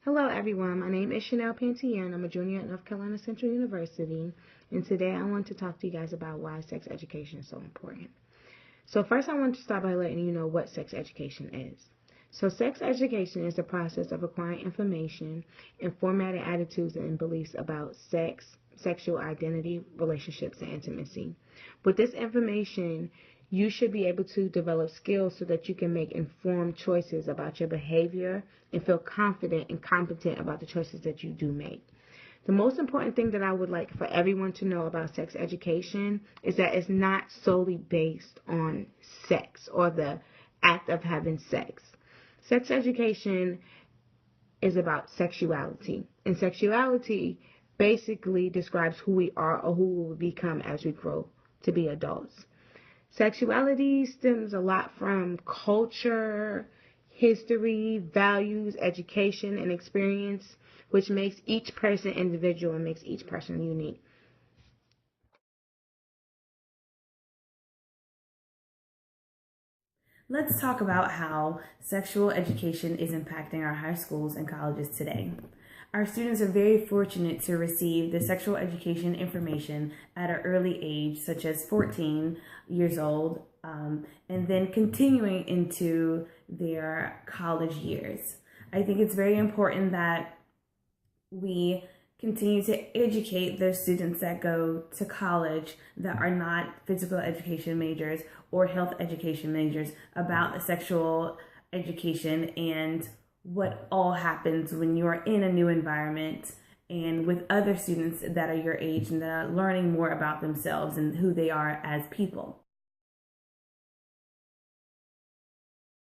Hello everyone, my name is Shenelle Pantiere and I'm a junior at North Carolina Central University, and today I want to talk to you guys about why sex education is so important. So first I want to start by letting you know what sex education is. So sex education is the process of acquiring information and formatting attitudes and beliefs about sex, sexual identity, relationships, and intimacy. With this information, you should be able to develop skills so that you can make informed choices about your behavior and feel confident and competent about the choices that you do make. The most important thing that I would like for everyone to know about sex education is that it's not solely based on sex or the act of having sex. Sex education is about sexuality, and sexuality basically describes who we are or who we will become as we grow to be adults. Sexuality stems a lot from culture, history, values, education, and experience, which makes each person individual and makes each person unique. Let's talk about how sexual education is impacting our high schools and colleges today. Our students are very fortunate to receive the sexual education information at an early age, such as 14 years old, and then continuing into their college years. I think it's very important that we continue to educate those students that go to college that are not physical education majors or health education majors about the sexual education and what all happens when you are in a new environment and with other students that are your age and that are learning more about themselves and who they are as people.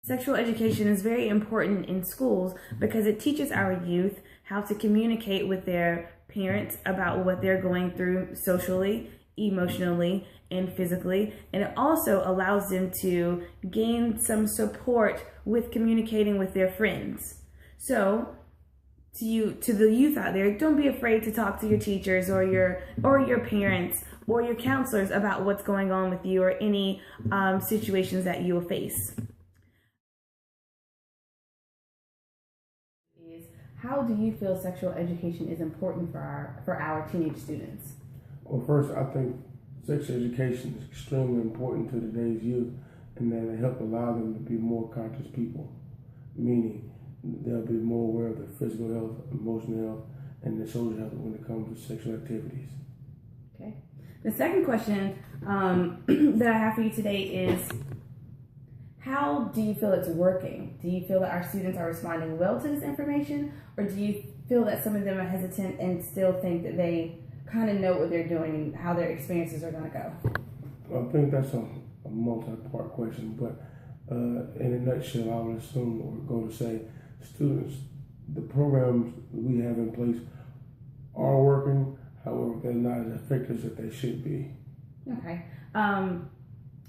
Sexual education is very important in schools because it teaches our youth how to communicate with their parents about what they're going through socially, emotionally, and physically. And it also allows them to gain some support with communicating with their friends. So to the youth out there, don't be afraid to talk to your teachers or your parents or your counselors about what's going on with you or any situations that you will face. How do you feel sexual education is important for our teenage students? Well, first, I think sex education is extremely important to today's youth, and that it helps allow them to be more conscious people, meaning they'll be more aware of their physical health, emotional health, and their social health when it comes to sexual activities. Okay. The second question that I have for you today is, how do you feel it's working? Do you feel that our students are responding well to this information, or do you feel that some of them are hesitant and still think that they kind of know what they're doing and how their experiences are going to go? I think that's a multi-part question, but in a nutshell, I would assume or go to say students, the programs we have in place are working, however, they're not as effective as they should be. Okay.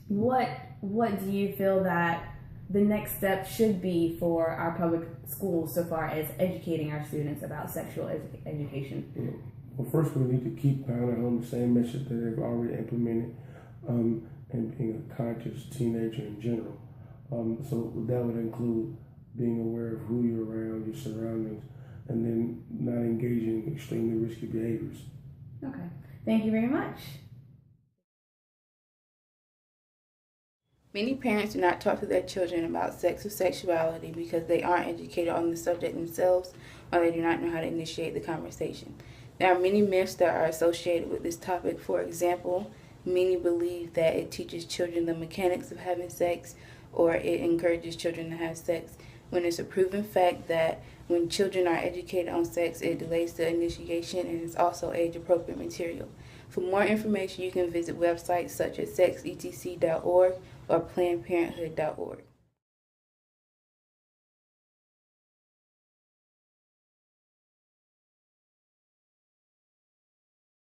What do you feel that the next step should be for our public schools so far as educating our students about sexual education? Yeah. Well, first we need to keep pounding home the same message that they've already implemented, and being a conscious teenager in general. So that would include being aware of who you're around, your surroundings, and then not engaging in extremely risky behaviors. Okay. Thank you very much. Many parents do not talk to their children about sex or sexuality because they aren't educated on the subject themselves, or they do not know how to initiate the conversation. There are many myths that are associated with this topic. For example, many believe that it teaches children the mechanics of having sex, or it encourages children to have sex, when it's a proven fact that when children are educated on sex, it delays the initiation and is also age-appropriate material. For more information, you can visit websites such as sexetc.org or PlannedParenthood.org.